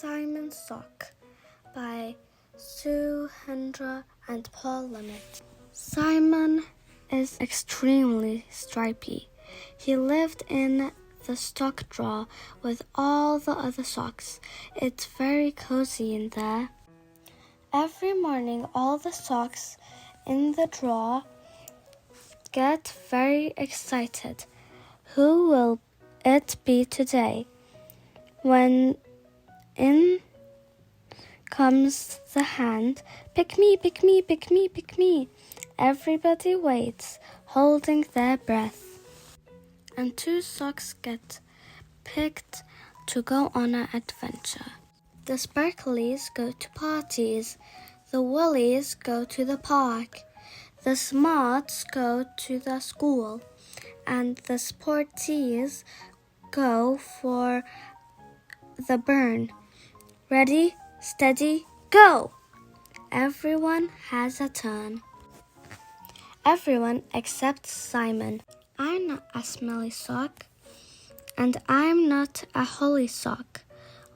Simon's Sock by Sue Hendra and Paul Limit. Simon is extremely stripy. He lived in the sock drawer with all the other socks. It's very cozy in there. Every morning, all the socks in the drawer get very excited. Who will it be today? When in comes the hand, pick me, pick me, pick me, pick me. Everybody waits, holding their breath. And 2 socks get picked to go on an adventure. The sparklies go to parties. The woolies go to the park. The smarts go to the school. And the sporties go for the burn. Ready, steady, go! Everyone has a turn. Everyone except Simon. I'm not a smelly sock, and I'm not a holly sock.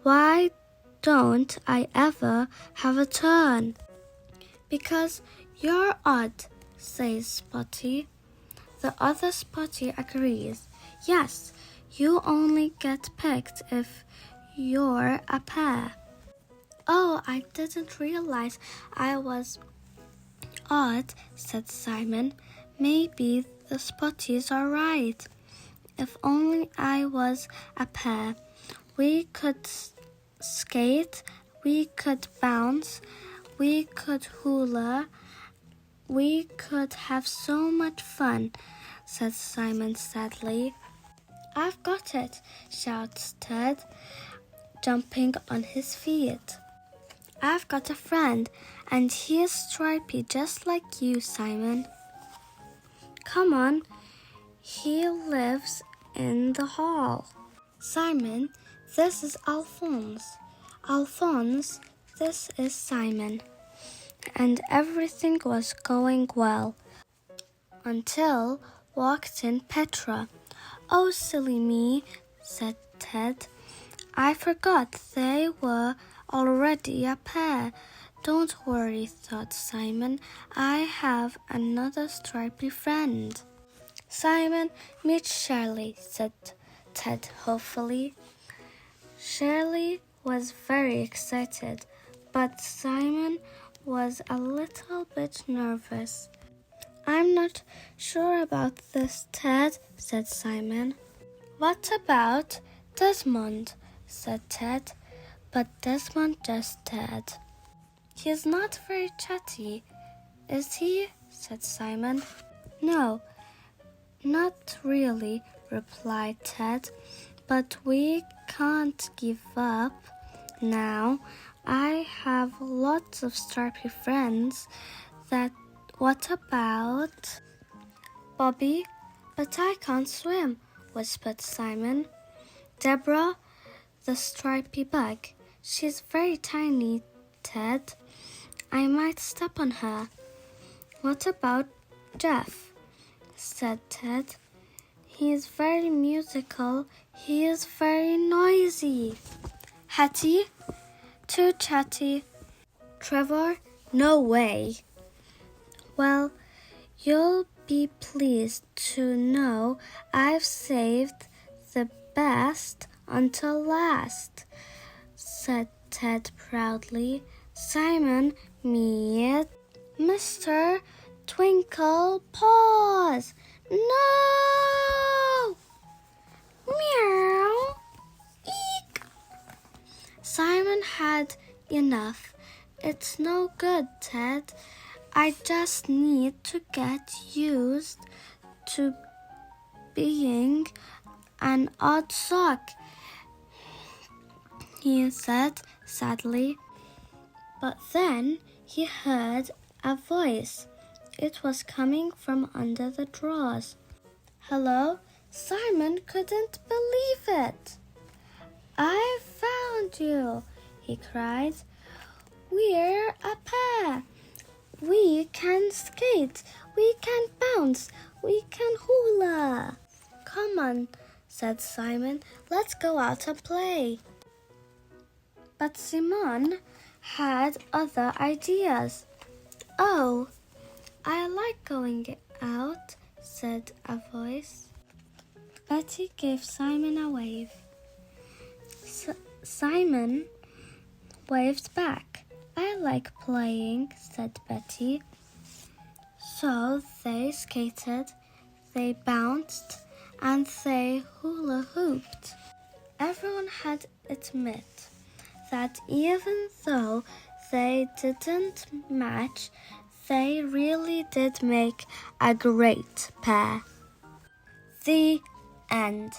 Why don't I ever have a turn? Because you're odd, says Spotty. The other Spotty agrees. Yes, you only get picked if you're a pair. Oh, I didn't realize I was odd, said Simon. Maybe the Spotties are right. If only I was a pair. We could skate, we could bounce, we could hula, we could have so much fun, said Simon sadly. I've got it, shouts Ted, jumping on his feet. I've got a friend, and he is stripy just like you, Simon. Come on, he lives in the hall. Simon, this is Alphonse. Alphonse, this is Simon. And everything was going well until walked in Petra. Oh, silly me, said Ted. I forgot they were already a pair. Don't worry, thought Simon. I have another stripy friend. Simon, meet Shirley, said Ted hopefully. Shirley was very excited, but Simon was a little bit nervous. I'm not sure about this, Ted, said Simon. What about Desmond? Said Ted, but Desmond just said. He's not very chatty, is he? Said Simon. No, not really, replied Ted, but we can't give up now. I have lots of stripy friends. What about Bobby? But I can't swim, whispered Simon. Deborah, the stripy bug. She's very tiny, Ted. I might step on her. What about Jeff? Said Ted. He is very musical. He is very noisy. Hattie? Too chatty. Trevor? No way. Well, you'll be pleased to know I've saved the best until last, said Ted proudly. Simon, meet Mr. Twinkle Paws. No! Meow! Eek! Simon had enough. It's no good, Ted. I just need to get used to being an odd sock, he said sadly. But then he heard a voice. It was coming from under the drawers. Hello? Simon couldn't believe it. I found you, he cried. We're a pair. We can skate, we can bounce, we can hula. Come on, said Simon. Let's go out and play. But Simon had other ideas. "Oh, I like going out," said a voice. Betty gave Simon a wave. Simon waved back. "I like playing," said Betty. So they skated, they bounced, and they hula hooped. Everyone had to admit that even though they didn't match, they really did make a great pair. The end.